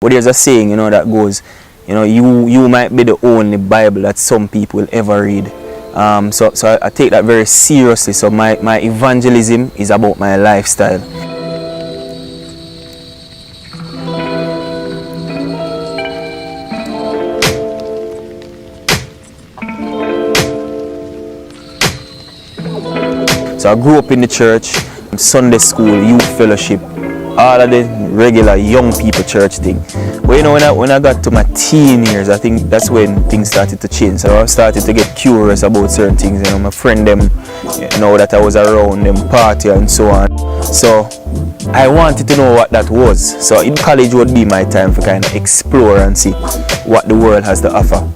But there's a saying, you know, that goes, you know, you might be the only Bible that some people will ever read. So I take that very seriously. So my evangelism is about my lifestyle. So I grew up in the church, Sunday school, youth fellowship, all of the regular young people church thing. But you know, when I got to my teen years, I think that's when things started to change. So I started to get curious about certain things. You know, my friend them, you know, that I was around them party and so on. So I wanted to know what that was. So in college would be my time for kind of explore and see what the world has to offer.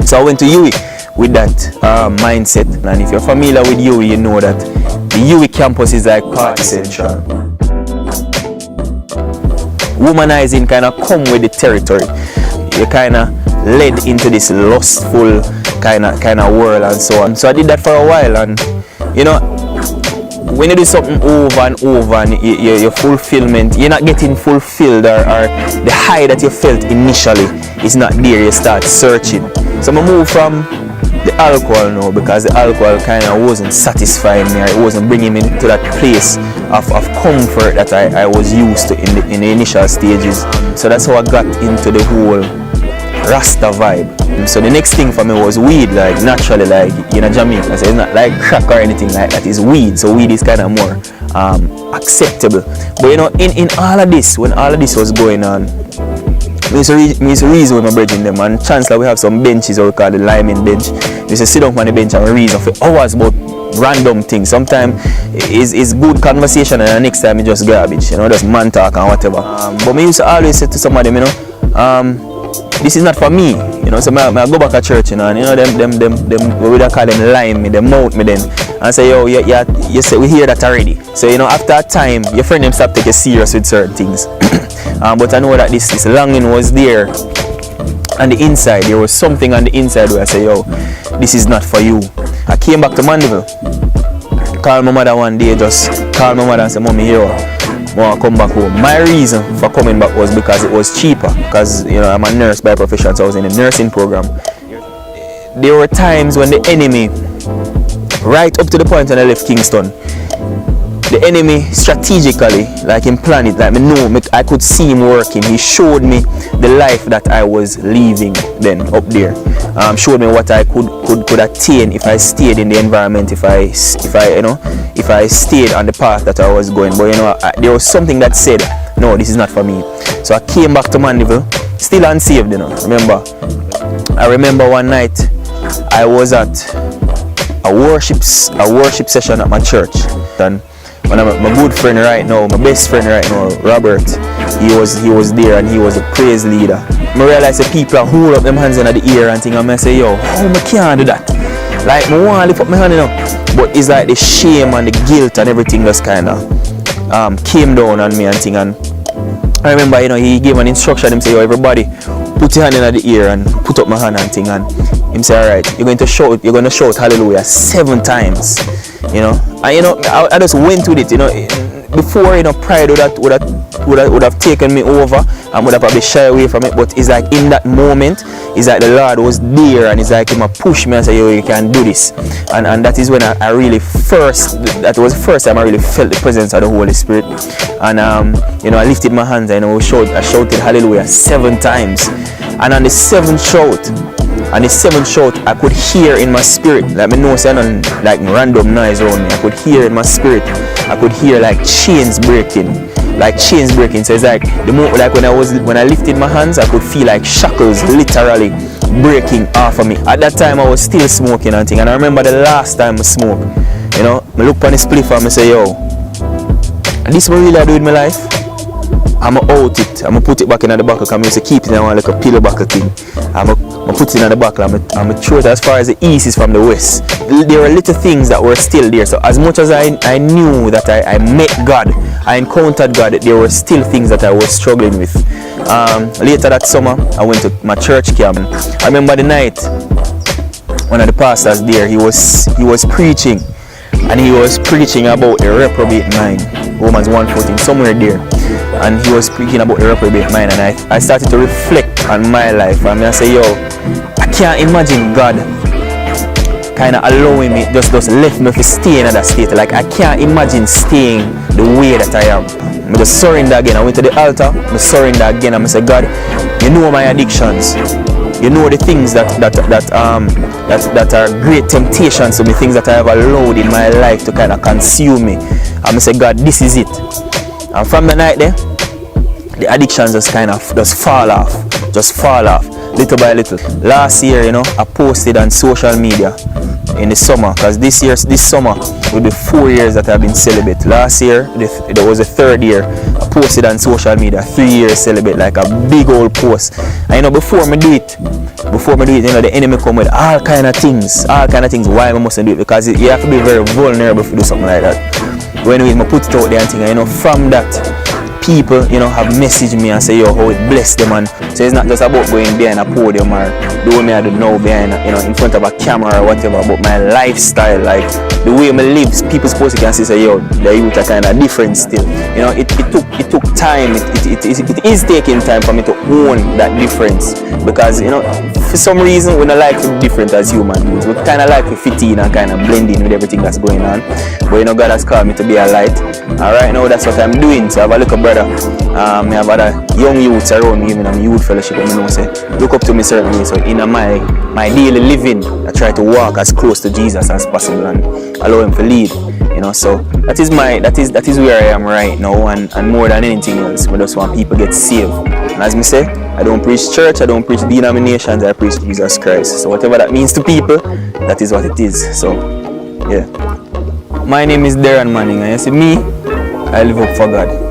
So I went to UWI with that mindset, and if you're familiar with UWI, you know that the UWI campus is like party central. Womanizing kind of come with the territory. You kind of led into this lustful kind of world and so on. So I did that for a while, and you know, when you do something over and over and your fulfillment, you're not getting fulfilled, or the high that you felt initially is not there, you start searching. So I moved from the alcohol now, because the alcohol kind of wasn't satisfying me, or it wasn't bringing me to that place of comfort that I was used to in the initial stages. So that's how I got into the whole Rasta vibe. So the next thing for me was weed, like naturally, like in Jamaica. So it's not like crack or anything like that, it's weed. So weed is kind of more acceptable. But you know, in all of this, when all of this was going on, I used to reason with my brethren them, and chancellor we have some benches, or we call the lineman bench. We used to sit down on the bench and reason for hours about random things. Sometimes it's good conversation, and the next time it's just garbage, you know, just man talk and whatever. But me used to always say to somebody, you know, this is not for me, you know. So I go back to church, you know, and you know them we would call them line me, them mount me then, and say, yo, you say we hear that already. So you know, after a time, your friend them stop taking serious with certain things. But I know that this longing was there on the inside. There was something on the inside where I say, yo, this is not for you. I came back to Mandeville, called my mother one day, just called my mother and said, mommy, yo, I want to come back home. My reason for coming back was because it was cheaper, because you know, I'm a nurse by profession, so I was in a nursing program. There were times when the enemy, right up to the point when I left Kingston, the enemy strategically, like him planned it, like me know, I could see him working. He showed me the life that I was leaving then up there. Showed me what I could attain if I stayed in the environment, if I stayed on the path that I was going. But you know, there was something that said, no, this is not for me. So I came back to Mandeville, still unsaved, you know. I remember one night I was at a worship session at my church, and my good friend right now, my best friend right now, Robert, he was there, and he was a praise leader. I realized the people are hold up them hands in the air and thing, and I say, yo, how I can't do that? Like, I want to lift up my hand, you know, but it's like the shame and the guilt and everything just kind of came down on me and thing. And I remember, you know, he gave an instruction. Him say, yo, everybody, put your hand in the air and put up my hand and thing. And him say, all right, you're going to shout hallelujah 7 times. You know, and you know, I just went with it. You know, before, you know, pride would have taken me over, and would have probably shy away from it. But it's like in that moment, it's like the Lord was there, and it's like He pushed me and said, yo, you can do this. And that is when I really that was the first time I really felt the presence of the Holy Spirit. And you know, I lifted my hands and I shouted hallelujah 7 times. And on the 7th shout, I could hear in my spirit, like me know sound like random noise around me. I could hear in my spirit, I could hear like chains breaking. So it's like the moment, like when I lifted my hands, I could feel like shackles literally breaking off of me. At that time I was still smoking and thing, and I remember the last time I smoked, you know, I look on the spliff and I say, yo, this what really I do with my life? I'm going to out it, I'm going to put it back in the buckle, because I used to keep it in like a pillow buckle thing. I'm going to put it in the buckle, I'm going to throw it as far as the east is from the west. There were little things that were still there, so as much as I knew that I met God, I encountered God, there were still things that I was struggling with. Later that summer, I went to my church camp. I remember the night, one of the pastors there, he was preaching, and he was preaching about the reprobate mind, Romans 1:14, somewhere there. and he was speaking about the reprobate mind, and I started to reflect on my life, and I say, yo, I can't imagine God kind of allowing me, just left me to stay in that state. Like, I can't imagine staying the way that I am. I just surrender again. I went to the altar, I surrender again, and I say, God, you know my addictions. You know the things that are great temptations to me, things that I have allowed in my life to kind of consume me. And I say, God, this is it. And from the night there, the addictions just kind of fall off, little by little. Last year, you know, I posted on social media in the summer, because this summer will be 4 years that I've been celibate. Last year, there was the 3rd year. I posted on social media 3 years celibate, like a big old post. And you know, before me do it, you know, the enemy come with all kind of things. Why I mustn't do it? Because you have to be very vulnerable to do something like that. When I put it out there and think, you know, from that, people, you know, have messaged me and say, yo, how it blessed them. And so it's not just about going behind a podium or doing me I don't know behind, you know, in front of a camera or whatever, but my lifestyle, like the way I live, people supposed to can say, yo, the youth are kind of different still. You know, it took time. It is taking time for me to own that difference, because, you know, for some reason we don't like to be different as human beings. We kind of like to fit in and kind of blend in with everything that's going on. But you know, God has called me to be a light. And right now that's what I'm doing. So I have a little brother. I have other young youths around me, even in youth fellowship, and I know say look up to me certainly. So in my daily living, I try to walk as close to Jesus as possible and allow him to lead. You know, so that is where I am right now, and more than anything else, I just want people get saved. And as me say, I don't preach church, I don't preach denominations, I preach Jesus Christ. So whatever that means to people, that is what it is. So yeah. My name is Derron Manning, and you see me, I live up for God.